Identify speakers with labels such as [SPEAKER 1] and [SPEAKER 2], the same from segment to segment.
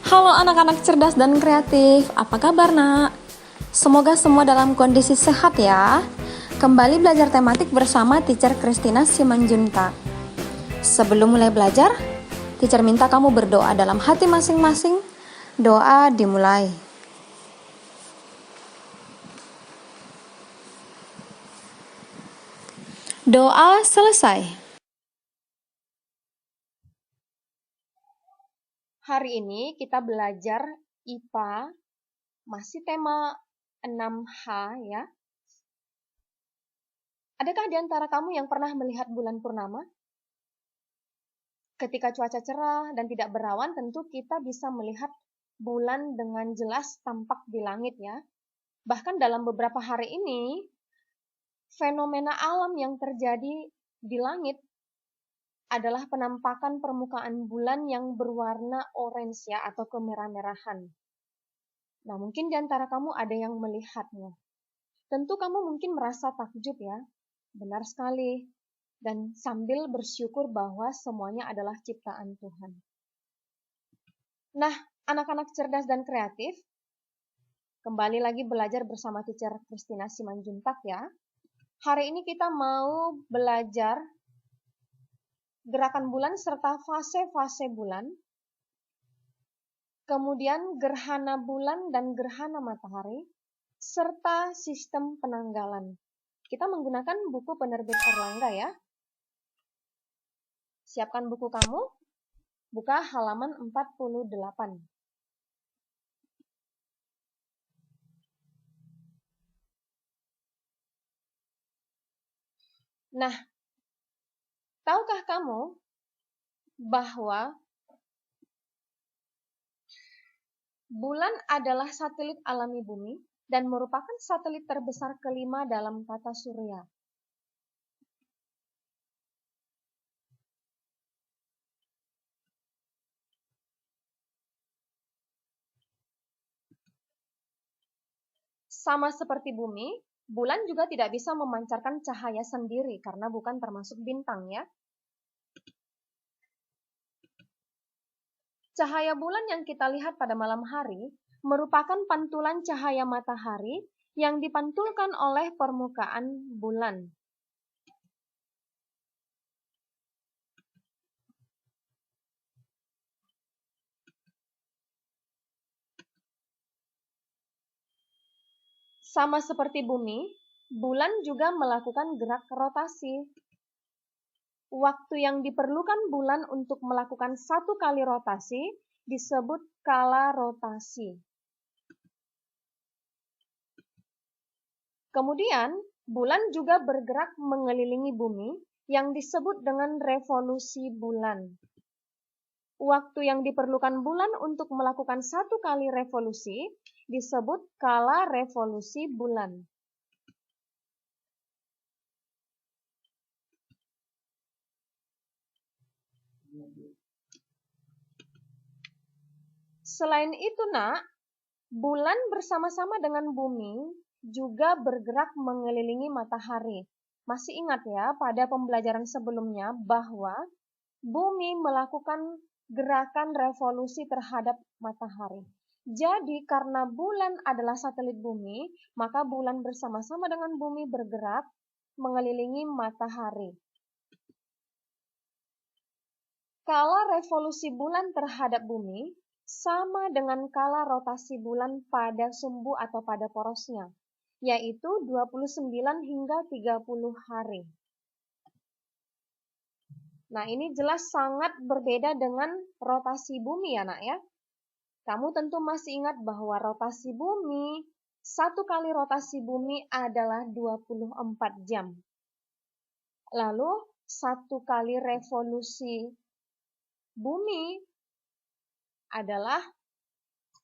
[SPEAKER 1] Halo anak-anak cerdas dan kreatif, apa kabar nak? Semoga semua dalam kondisi sehat ya. Kembali belajar tematik bersama Teacher Christina Simanjuntak. Sebelum mulai belajar, Teacher minta kamu berdoa dalam hati masing-masing. Doa dimulai. Doa selesai. Hari ini kita belajar IPA, masih tema 6H ya. Adakah di antara kamu yang pernah melihat bulan purnama? Ketika cuaca cerah dan tidak berawan, tentu kita bisa melihat bulan dengan jelas tampak di langit ya. Bahkan dalam beberapa hari ini, fenomena alam yang terjadi di langit adalah penampakan permukaan bulan yang berwarna orange ya, atau kemerah-merahan. Nah, mungkin di antara kamu ada yang melihatnya. Tentu kamu mungkin merasa takjub ya. Benar sekali. Dan sambil bersyukur bahwa semuanya adalah ciptaan Tuhan. Nah, anak-anak cerdas dan kreatif, kembali lagi belajar bersama Teacher Christina Simanjuntak ya. Hari ini kita mau belajar gerakan bulan serta fase-fase bulan, kemudian gerhana bulan dan gerhana matahari, serta sistem penanggalan. Kita menggunakan buku penerbit Erlangga ya. Siapkan buku kamu, buka halaman 48. Nah, tahukah kamu bahwa bulan adalah satelit alami bumi dan merupakan satelit terbesar kelima dalam tata surya. Sama seperti bumi, bulan juga tidak bisa memancarkan cahaya sendiri karena bukan termasuk bintang ya. Cahaya bulan yang kita lihat pada malam hari merupakan pantulan cahaya matahari yang dipantulkan oleh permukaan bulan. Sama seperti bumi, bulan juga melakukan gerak rotasi. Waktu yang diperlukan bulan untuk melakukan satu kali rotasi disebut kala rotasi. Kemudian, bulan juga bergerak mengelilingi bumi yang disebut dengan revolusi bulan. Waktu yang diperlukan bulan untuk melakukan satu kali revolusi disebut kala revolusi bulan. Selain itu, nak, bulan bersama-sama dengan bumi juga bergerak mengelilingi matahari. Masih ingat ya pada pembelajaran sebelumnya bahwa bumi melakukan gerakan revolusi terhadap matahari. Jadi karena bulan adalah satelit bumi, maka bulan bersama-sama dengan bumi bergerak mengelilingi matahari. Kala revolusi bulan terhadap bumi sama dengan kala rotasi bulan pada sumbu atau pada porosnya, yaitu 29 hingga 30 hari. Nah, ini jelas sangat berbeda dengan rotasi bumi ya, nak ya. Kamu tentu masih ingat bahwa rotasi bumi, satu kali rotasi bumi adalah 24 jam. Lalu, satu kali revolusi bumi adalah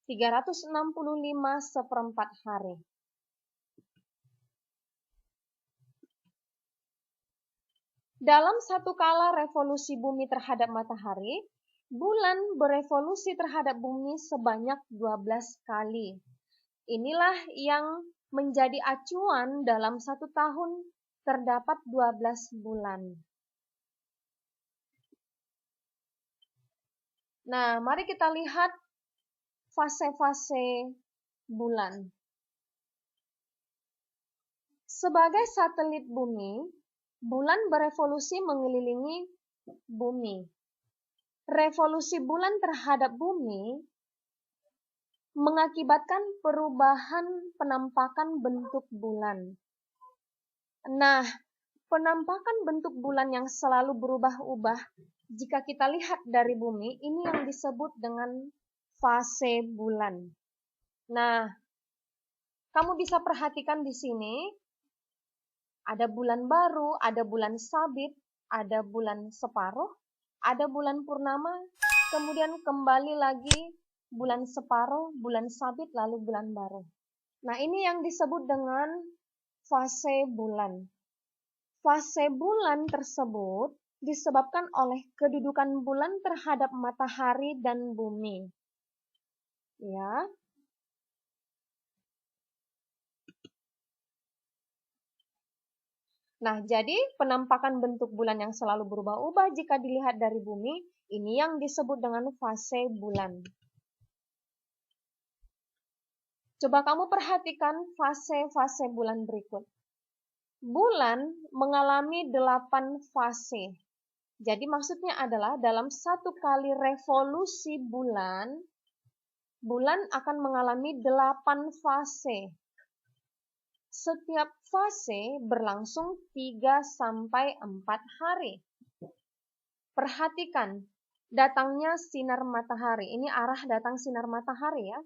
[SPEAKER 1] 365 seperempat hari. Dalam satu kala revolusi bumi terhadap matahari, bulan berevolusi terhadap bumi sebanyak 12 kali. Inilah yang menjadi acuan dalam satu tahun terdapat 12 bulan. Nah, mari kita lihat fase-fase bulan. Sebagai satelit bumi, bulan berevolusi mengelilingi bumi. Revolusi bulan terhadap bumi mengakibatkan perubahan penampakan bentuk bulan. Nah, penampakan bentuk bulan yang selalu berubah-ubah jika kita lihat dari bumi, ini yang disebut dengan fase bulan. Nah, kamu bisa perhatikan di sini, ada bulan baru, ada bulan sabit, ada bulan separuh, ada bulan purnama, kemudian kembali lagi bulan separuh, bulan sabit, lalu bulan baru. Nah, ini yang disebut dengan fase bulan. Fase bulan tersebut disebabkan oleh kedudukan bulan terhadap matahari dan bumi. Ya. Nah, jadi penampakan bentuk bulan yang selalu berubah-ubah jika dilihat dari bumi, ini yang disebut dengan fase bulan. Coba kamu perhatikan fase-fase bulan berikut. Bulan mengalami 8 fase. Jadi maksudnya adalah dalam satu kali revolusi bulan, bulan akan mengalami 8 fase. Setiap fase berlangsung 3-4 hari. Perhatikan, datangnya sinar matahari. Ini arah datang sinar matahari ya.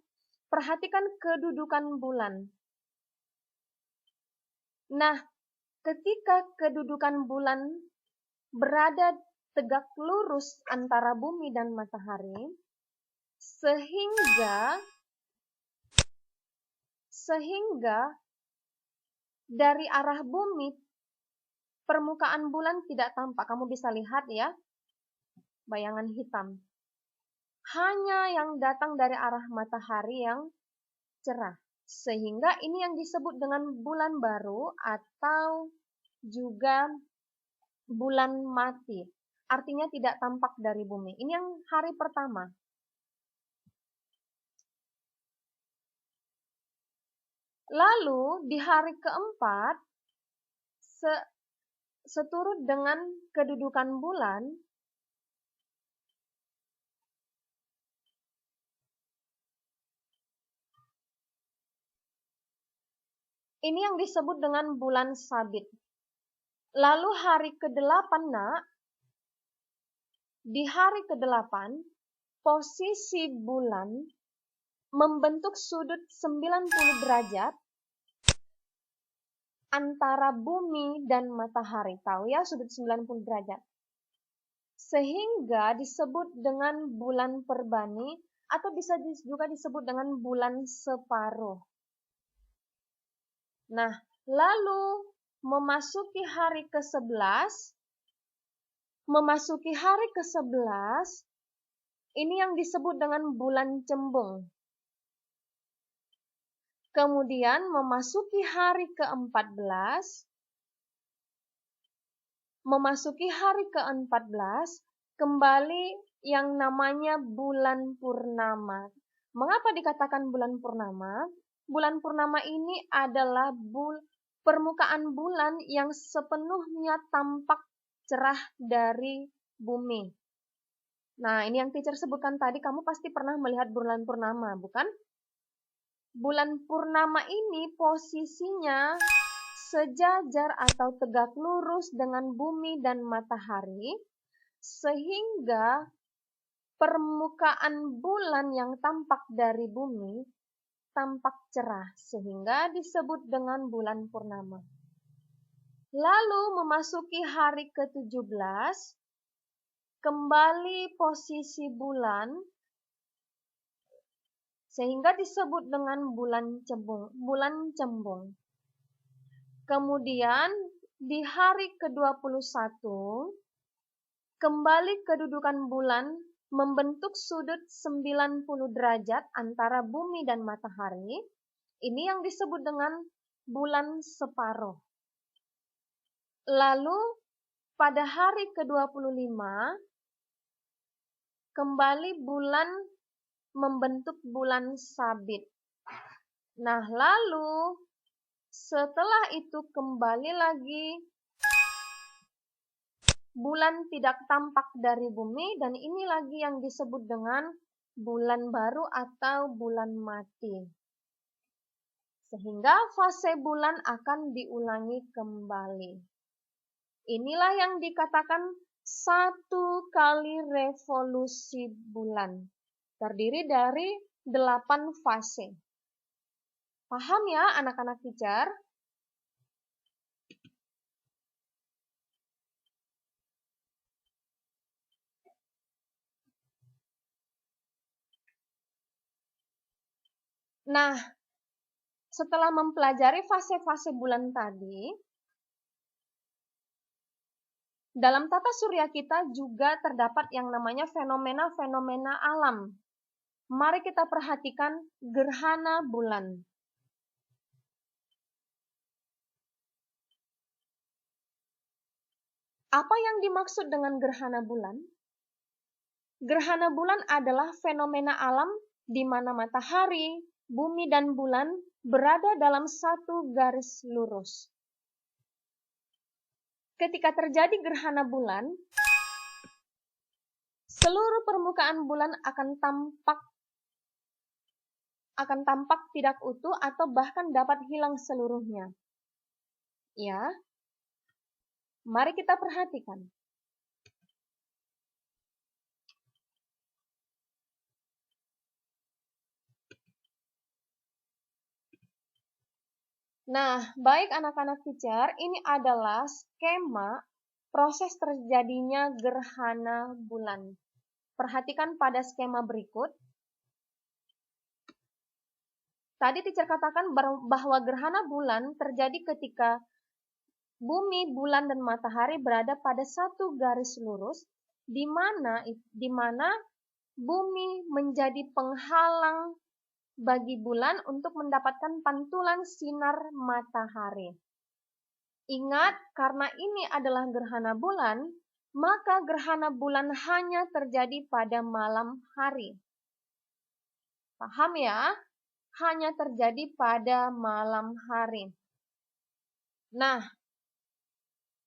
[SPEAKER 1] Perhatikan kedudukan bulan. Nah, ketika kedudukan bulan berada tegak lurus antara bumi dan matahari, sehingga dari arah bumi, permukaan bulan tidak tampak. Kamu bisa lihat ya, bayangan hitam. Hanya yang datang dari arah matahari yang cerah. Sehingga ini yang disebut dengan bulan baru atau juga bulan mati. Artinya tidak tampak dari bumi. Ini yang hari pertama. Lalu di hari keempat, seturut dengan kedudukan bulan, ini yang disebut dengan bulan sabit. Lalu hari ke-8, nak, di hari ke-8, posisi bulan membentuk sudut 90 derajat antara bumi dan matahari. Tahu ya sudut 90 derajat. Sehingga disebut dengan bulan perbani atau bisa juga disebut dengan bulan separuh. Nah, lalu memasuki hari ke-11, ini yang disebut dengan bulan cembung. Kemudian memasuki hari ke-14, kembali yang namanya bulan purnama. Mengapa dikatakan bulan purnama? Bulan purnama ini adalah permukaan bulan yang sepenuhnya tampak cerah dari bumi. Nah, ini yang teacher sebutkan tadi, kamu pasti pernah melihat bulan purnama, bukan? Bulan purnama ini posisinya sejajar atau tegak lurus dengan bumi dan matahari, sehingga permukaan bulan yang tampak dari bumi tampak cerah, sehingga disebut dengan bulan purnama. Lalu memasuki hari ke-17, kembali posisi bulan, sehingga disebut dengan bulan cembung. Kemudian di hari ke-21, kembali kedudukan bulan membentuk sudut 90 derajat antara bumi dan matahari. Ini yang disebut dengan bulan separuh. Lalu pada hari ke-25, kembali bulan membentuk bulan sabit. Nah, lalu setelah itu kembali lagi bulan tidak tampak dari bumi, dan ini lagi yang disebut dengan bulan baru atau bulan mati. Sehingga fase bulan akan diulangi kembali. Inilah yang dikatakan satu kali revolusi bulan. Terdiri dari 8 fase. Paham ya anak-anak teacher? Nah, setelah mempelajari fase-fase bulan tadi, dalam tata surya kita juga terdapat yang namanya fenomena-fenomena alam. Mari kita perhatikan gerhana bulan. Apa yang dimaksud dengan gerhana bulan? Gerhana bulan adalah fenomena alam di mana matahari, bumi, dan bulan berada dalam satu garis lurus. Ketika terjadi gerhana bulan, seluruh permukaan bulan akan tampak tidak utuh atau bahkan dapat hilang seluruhnya. Ya, mari kita perhatikan. Nah, baik anak-anak teacher, ini adalah skema proses terjadinya gerhana bulan. Perhatikan pada skema berikut. Tadi teacher katakan bahwa gerhana bulan terjadi ketika bumi, bulan, dan matahari berada pada satu garis lurus, di mana bumi menjadi penghalang bagi bulan untuk mendapatkan pantulan sinar matahari. Ingat, karena ini adalah gerhana bulan, maka gerhana bulan hanya terjadi pada malam hari. Paham ya? Hanya terjadi pada malam hari. Nah,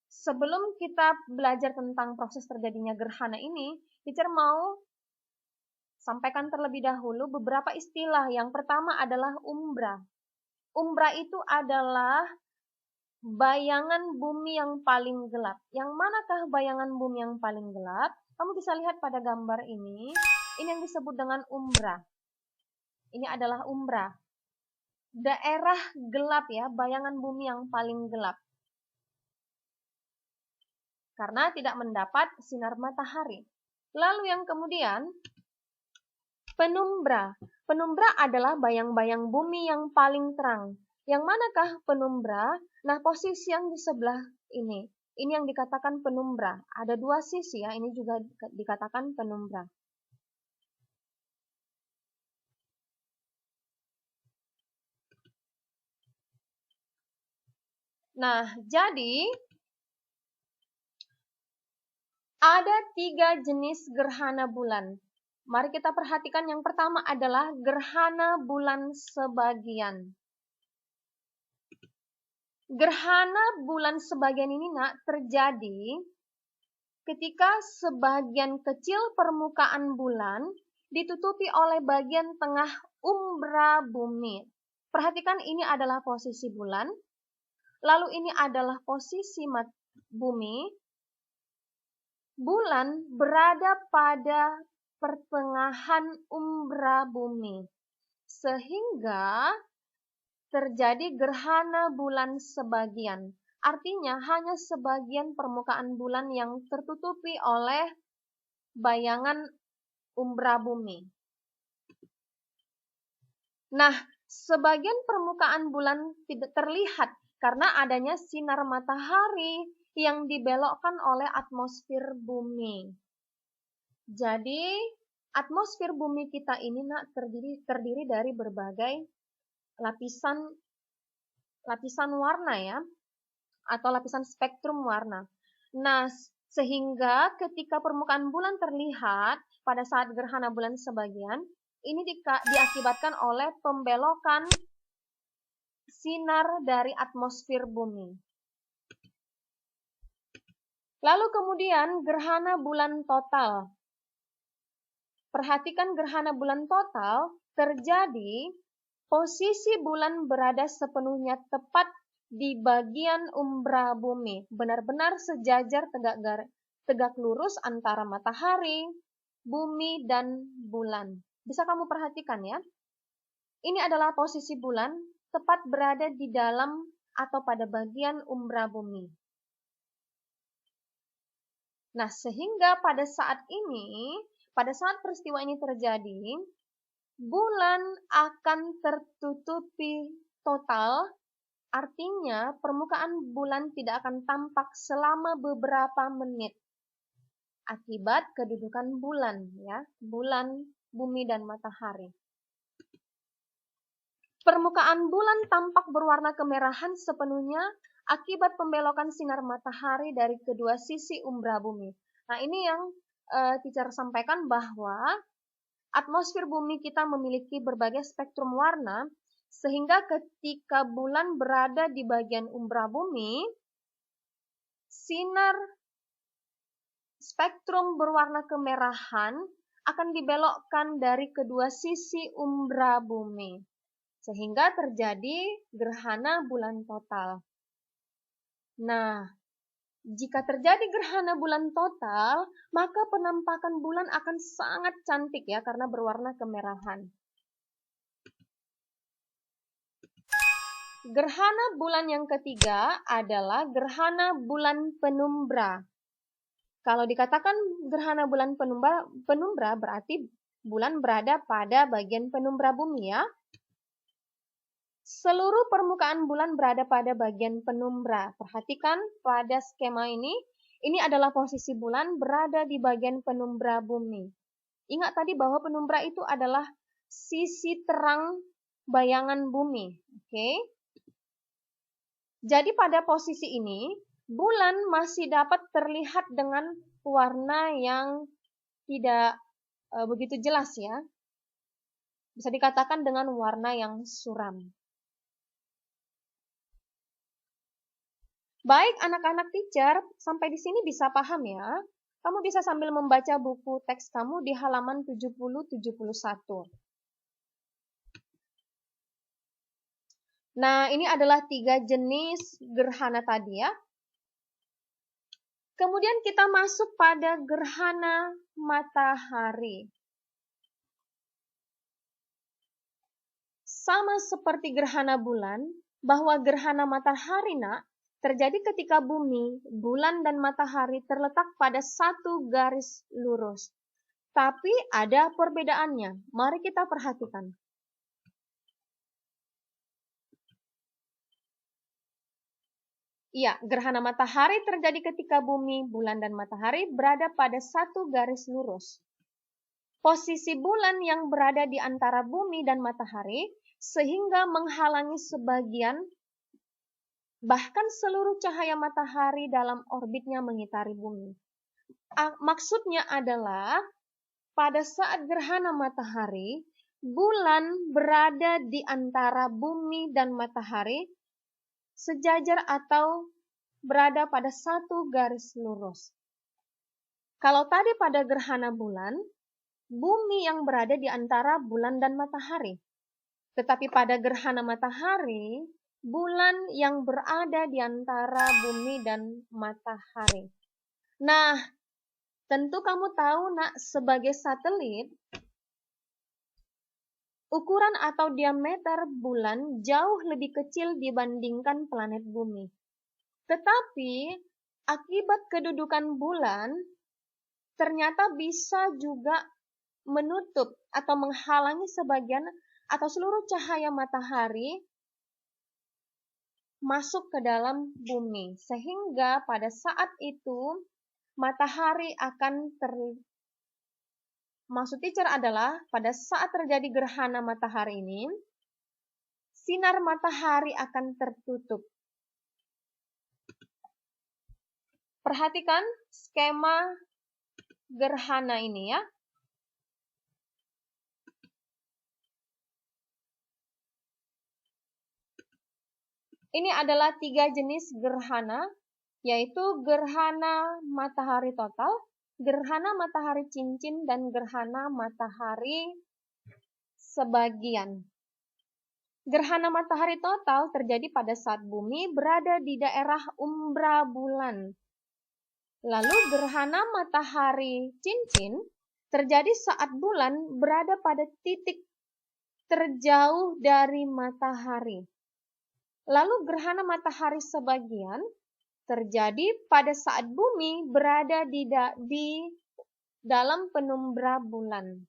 [SPEAKER 1] sebelum kita belajar tentang proses terjadinya gerhana ini, teacher mau sampaikan terlebih dahulu beberapa istilah. Yang pertama adalah umbra. Umbra itu adalah bayangan bumi yang paling gelap. Yang manakah bayangan bumi yang paling gelap? Kamu bisa lihat pada gambar ini. Ini yang disebut dengan umbra. Ini adalah umbra. Daerah gelap ya, bayangan bumi yang paling gelap. Karena tidak mendapat sinar matahari. Lalu yang kemudian, penumbra. Penumbra adalah bayang-bayang bumi yang paling terang. Yang manakah penumbra? Nah, posisi yang di sebelah ini. Ini yang dikatakan penumbra. Ada dua sisi ya, ini juga dikatakan penumbra. Nah, jadi ada 3 jenis gerhana bulan. Mari kita perhatikan yang pertama adalah gerhana bulan sebagian. Gerhana bulan sebagian ini terjadi ketika sebagian kecil permukaan bulan ditutupi oleh bagian tengah umbra bumi. Perhatikan ini adalah posisi bulan, lalu ini adalah posisi bumi. Bulan berada pada pertengahan umbra bumi, sehingga terjadi gerhana bulan sebagian. Artinya hanya sebagian permukaan bulan yang tertutupi oleh bayangan umbra bumi. Nah, sebagian permukaan bulan tidak terlihat karena adanya sinar matahari yang dibelokkan oleh atmosfer bumi. Jadi, atmosfer bumi kita ini terdiri dari berbagai lapisan warna ya, atau lapisan spektrum warna. Nah, sehingga ketika permukaan bulan terlihat pada saat gerhana bulan sebagian, ini diakibatkan oleh pembelokan sinar dari atmosfer bumi. Lalu kemudian gerhana bulan total. Perhatikan gerhana bulan total terjadi posisi bulan berada sepenuhnya tepat di bagian umbra bumi. Benar-benar sejajar tegak lurus antara matahari, bumi, dan bulan. Bisa kamu perhatikan ya. Ini adalah posisi bulan tepat berada di dalam atau pada bagian umbra bumi. Nah, sehingga pada saat peristiwa ini terjadi, bulan akan tertutupi total, artinya permukaan bulan tidak akan tampak selama beberapa menit akibat kedudukan bulan, ya, bulan, bumi, dan matahari. Permukaan bulan tampak berwarna kemerahan sepenuhnya akibat pembelokan sinar matahari dari kedua sisi umbra bumi. Nah, ini yang teacher sampaikan bahwa atmosfer bumi kita memiliki berbagai spektrum warna, sehingga ketika bulan berada di bagian umbra bumi, sinar spektrum berwarna kemerahan akan dibelokkan dari kedua sisi umbra bumi, sehingga terjadi gerhana bulan total. Nah, jika terjadi gerhana bulan total, maka penampakan bulan akan sangat cantik ya, karena berwarna kemerahan. Gerhana bulan yang ketiga adalah gerhana bulan penumbra. Kalau dikatakan gerhana bulan penumbra berarti bulan berada pada bagian penumbra bumi ya. Seluruh permukaan bulan berada pada bagian penumbra. Perhatikan pada skema ini adalah posisi bulan berada di bagian penumbra bumi. Ingat tadi bahwa penumbra itu adalah sisi terang bayangan bumi. Oke? Jadi pada posisi ini, bulan masih dapat terlihat dengan warna yang tidak begitu jelas ya. Bisa dikatakan dengan warna yang suram. Baik anak-anak teacher, sampai di sini bisa paham ya. Kamu bisa sambil membaca buku teks kamu di halaman 70-71. Nah, ini adalah 3 jenis gerhana tadi ya. Kemudian kita masuk pada gerhana matahari. Sama seperti gerhana bulan, bahwa gerhana matahari terjadi ketika bumi, bulan, dan matahari terletak pada satu garis lurus. Tapi ada perbedaannya. Mari kita perhatikan. Iya, gerhana matahari terjadi ketika bumi, bulan, dan matahari berada pada satu garis lurus. Posisi bulan yang berada di antara bumi dan matahari sehingga menghalangi sebagian bahkan seluruh cahaya matahari dalam orbitnya mengitari bumi. Maksudnya adalah pada saat gerhana matahari, bulan berada di antara bumi dan matahari sejajar atau berada pada satu garis lurus. Kalau tadi pada gerhana bulan, bumi yang berada di antara bulan dan matahari. Tetapi pada gerhana matahari, bulan yang berada di antara bumi dan matahari. Nah, tentu kamu tahu sebagai satelit, ukuran atau diameter bulan jauh lebih kecil dibandingkan planet bumi. Tetapi, akibat kedudukan bulan, ternyata bisa juga menutup atau menghalangi sebagian atau seluruh cahaya matahari masuk ke dalam bumi. Sehingga pada saat itu, matahari akan maksud teacher adalah pada saat terjadi gerhana matahari ini, sinar matahari akan tertutup. Perhatikan skema gerhana ini ya. Ini adalah 3 jenis gerhana, yaitu gerhana matahari total, gerhana matahari cincin, dan gerhana matahari sebagian. Gerhana matahari total terjadi pada saat bumi berada di daerah umbra bulan. Lalu gerhana matahari cincin terjadi saat bulan berada pada titik terjauh dari matahari. Lalu gerhana matahari sebagian terjadi pada saat bumi berada di dalam penumbra bulan.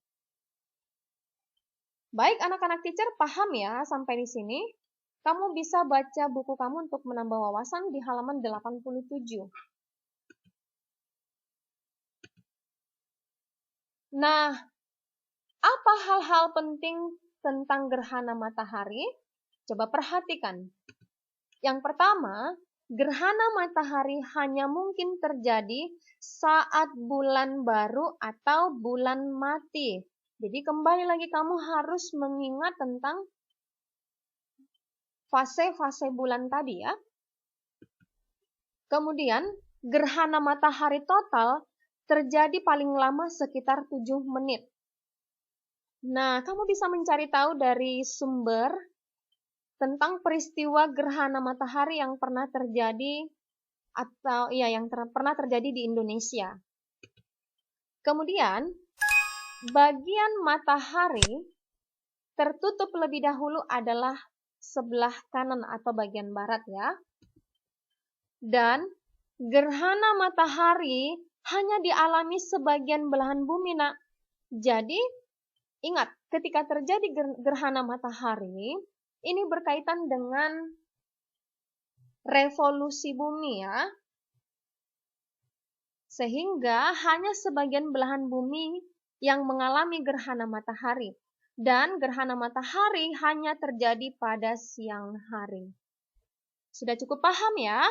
[SPEAKER 1] Baik anak-anak teacher, paham ya sampai di sini? Kamu bisa baca buku kamu untuk menambah wawasan di halaman 87. Nah, apa hal-hal penting tentang gerhana matahari? Coba perhatikan. Yang pertama, gerhana matahari hanya mungkin terjadi saat bulan baru atau bulan mati. Jadi kembali lagi kamu harus mengingat tentang fase-fase bulan tadi ya. Kemudian, gerhana matahari total terjadi paling lama sekitar 7 menit. Nah, kamu bisa mencari tahu dari sumber tentang peristiwa gerhana matahari yang pernah terjadi pernah terjadi di Indonesia. Kemudian, bagian matahari tertutup lebih dahulu adalah sebelah kanan atau bagian barat ya. Dan gerhana matahari hanya dialami sebagian belahan bumi, Nak. Jadi, ingat, ketika terjadi gerhana matahari, ini berkaitan dengan revolusi bumi ya. Sehingga hanya sebagian belahan bumi yang mengalami gerhana matahari. Dan gerhana matahari hanya terjadi pada siang hari. Sudah cukup paham ya?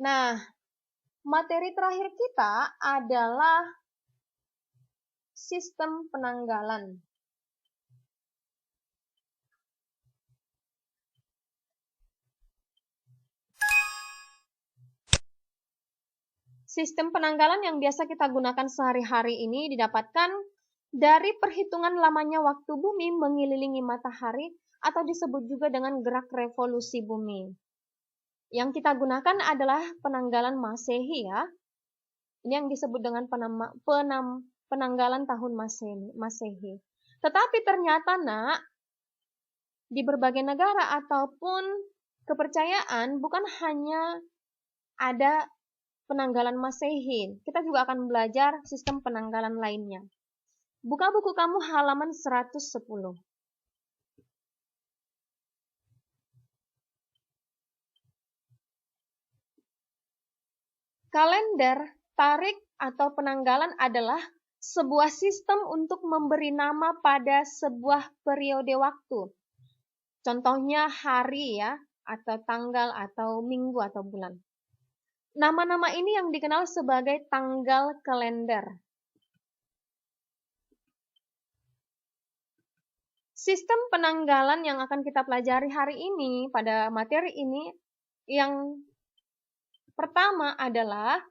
[SPEAKER 1] Nah, materi terakhir kita adalah sistem penanggalan. Sistem penanggalan yang biasa kita gunakan sehari-hari ini didapatkan dari perhitungan lamanya waktu bumi mengelilingi matahari atau disebut juga dengan gerak revolusi bumi. Yang kita gunakan adalah penanggalan Masehi ya. Ini yang disebut dengan penanggalan tahun Masehi. Tetapi ternyata, Nak, di berbagai negara ataupun kepercayaan bukan hanya ada penanggalan Masehi. Kita juga akan belajar sistem penanggalan lainnya. Buka buku kamu halaman 110. Kalender tarik atau penanggalan adalah sebuah sistem untuk memberi nama pada sebuah periode waktu. Contohnya hari ya, atau tanggal, atau minggu, atau bulan. Nama-nama ini yang dikenal sebagai tanggal kalender. Sistem penanggalan yang akan kita pelajari hari ini pada materi ini yang pertama adalah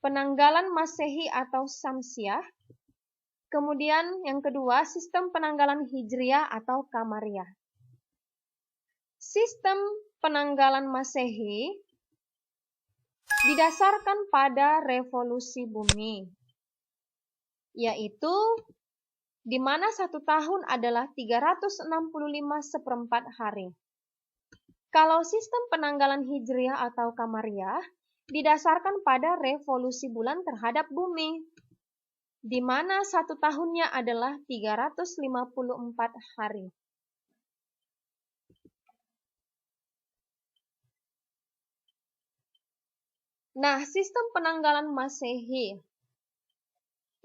[SPEAKER 1] penanggalan Masehi atau Samsiah. Kemudian yang kedua, sistem penanggalan Hijriah atau Qamariyah. Sistem penanggalan Masehi didasarkan pada revolusi bumi, yaitu di mana 1 tahun adalah 365 hari. Kalau sistem penanggalan Hijriah atau Qamariyah didasarkan pada revolusi bulan terhadap bumi, di mana 1 tahunnya adalah 354 hari. Nah, sistem penanggalan Masehi.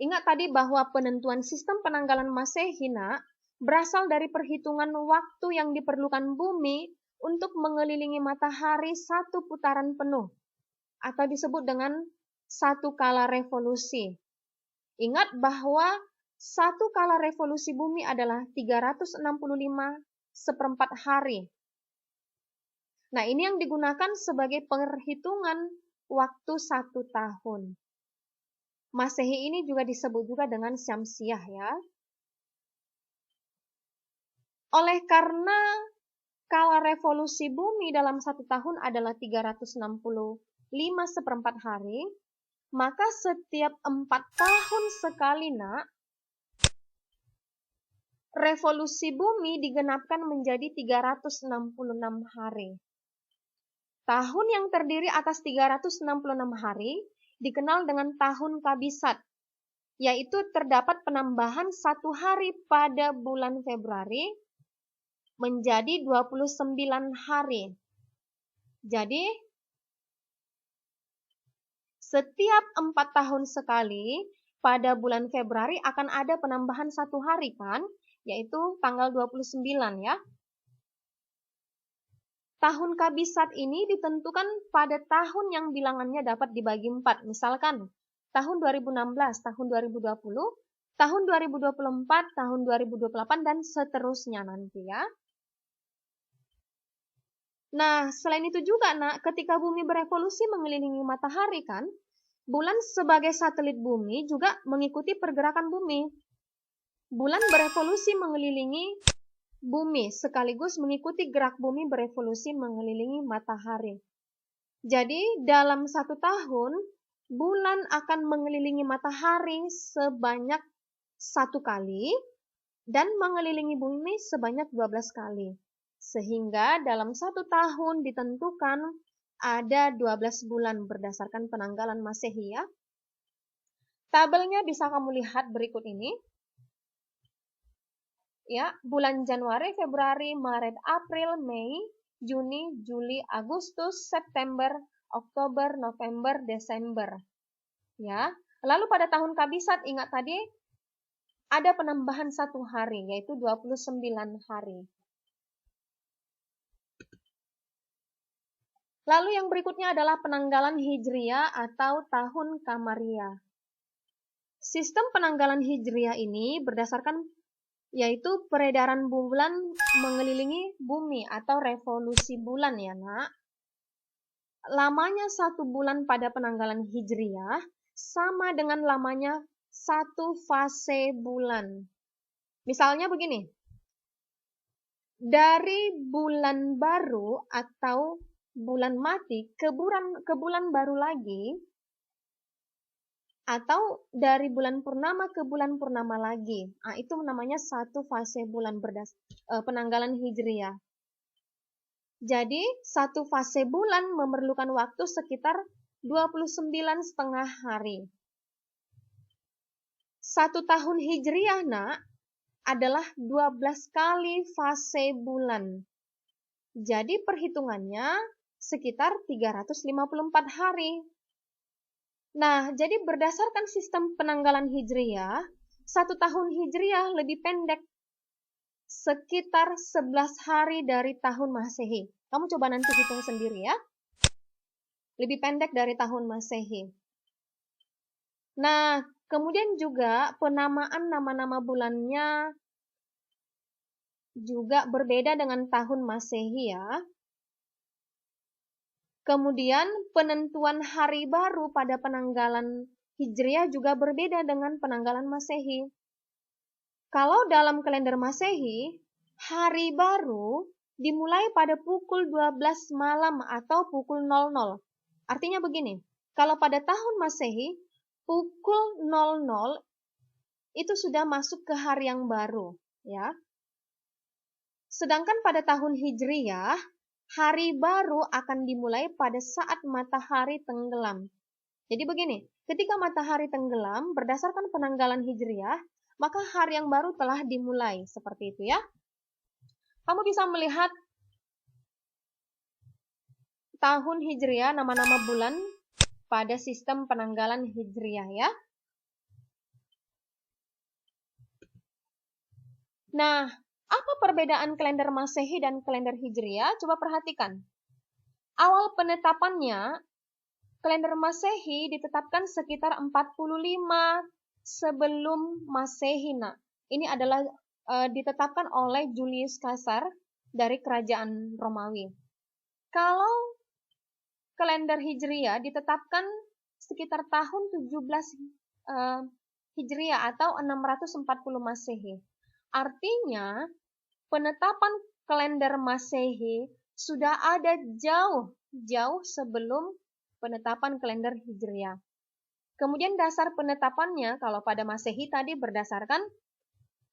[SPEAKER 1] Ingat tadi bahwa penentuan sistem penanggalan Masehi, Nak, berasal dari perhitungan waktu yang diperlukan bumi untuk mengelilingi matahari 1 putaran penuh, atau disebut dengan satu kala revolusi. Ingat bahwa satu kala revolusi bumi adalah 365 hari. Nah, ini yang digunakan sebagai perhitungan waktu 1 tahun. Masehi ini juga disebut juga dengan Syamsiah ya. Oleh karena kala revolusi bumi dalam 1 tahun adalah 365 hari, maka setiap 4 tahun sekali, Nak, revolusi bumi digenapkan menjadi 366 hari. Tahun yang terdiri atas 366 hari dikenal dengan tahun kabisat, yaitu terdapat penambahan 1 hari pada bulan Februari menjadi 29 hari. Jadi, setiap 4 tahun sekali pada bulan Februari akan ada penambahan 1 hari kan, yaitu tanggal 29 ya. Tahun kabisat ini ditentukan pada tahun yang bilangannya dapat dibagi 4. Misalkan tahun 2016, tahun 2020, tahun 2024, tahun 2028, dan seterusnya nanti ya. Nah, selain itu juga, Nak, ketika bumi berevolusi mengelilingi matahari kan, bulan sebagai satelit bumi juga mengikuti pergerakan bumi. Bulan berevolusi mengelilingi bumi sekaligus mengikuti gerak bumi berevolusi mengelilingi matahari. Jadi dalam 1 tahun, bulan akan mengelilingi matahari sebanyak 1 kali dan mengelilingi bumi sebanyak 12 kali. Sehingga dalam 1 tahun ditentukan ada 12 bulan berdasarkan penanggalan Masehi ya. Tabelnya bisa kamu lihat berikut ini. Ya, bulan Januari, Februari, Maret, April, Mei, Juni, Juli, Agustus, September, Oktober, November, Desember. Ya, lalu pada tahun kabisat ingat tadi ada penambahan 1 hari yaitu 29 hari. Lalu yang berikutnya adalah penanggalan Hijriah atau tahun Kamariah. Sistem penanggalan Hijriah ini berdasarkan yaitu peredaran bulan mengelilingi bumi atau revolusi bulan ya, Nak. Lamanya 1 bulan pada penanggalan Hijriah sama dengan lamanya 1 fase bulan. Misalnya begini, dari bulan baru atau bulan mati ke bulan baru lagi, atau dari bulan purnama ke bulan purnama lagi. Nah, itu namanya 1 fase bulan penanggalan Hijriah. Jadi, 1 fase bulan memerlukan waktu sekitar 29,5 hari. 1 tahun Hijriah, Nak, adalah 12 kali fase bulan. Jadi, perhitungannya sekitar 354 hari. Nah, jadi berdasarkan sistem penanggalan Hijriah, 1 tahun Hijriah lebih pendek, sekitar 11 hari dari tahun Masehi. Kamu coba nanti hitung sendiri ya. Lebih pendek dari tahun Masehi. Nah, kemudian juga penamaan nama-nama bulannya juga berbeda dengan tahun Masehi ya. Kemudian penentuan hari baru pada penanggalan Hijriah juga berbeda dengan penanggalan Masehi. Kalau dalam kalender Masehi, hari baru dimulai pada pukul 12 malam atau pukul 00. Artinya begini, kalau pada tahun Masehi, pukul 00 itu sudah masuk ke hari yang baru, ya. Sedangkan pada tahun Hijriah, hari baru akan dimulai pada saat matahari tenggelam. Jadi begini, ketika matahari tenggelam berdasarkan penanggalan Hijriah, maka hari yang baru telah dimulai. Seperti itu ya. Kamu bisa melihat tahun Hijriah, nama-nama bulan pada sistem penanggalan Hijriah ya. Nah, apa perbedaan kalender Masehi dan kalender Hijriah? Coba perhatikan. Awal penetapannya Kalender Masehi ditetapkan sekitar 45 sebelum Masehi. Nah, ini adalah ditetapkan oleh Julius Caesar dari kerajaan Romawi. Kalau kalender Hijriah ditetapkan sekitar tahun 17 Hijriah atau 640 Masehi. Artinya, penetapan kalender Masehi sudah ada jauh sebelum penetapan kalender Hijriah. Kemudian dasar penetapannya kalau pada Masehi tadi berdasarkan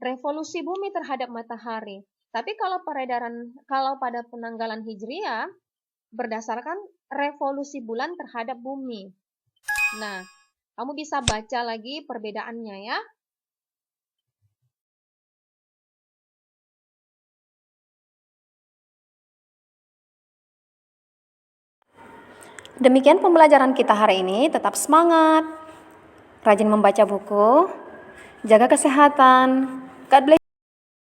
[SPEAKER 1] revolusi bumi terhadap matahari. Tapi kalau pada penanggalan Hijriah berdasarkan revolusi bulan terhadap bumi. Nah, kamu bisa baca lagi perbedaannya ya.
[SPEAKER 2] Demikian pembelajaran kita hari ini. Tetap semangat, rajin membaca buku, jaga kesehatan. God bless.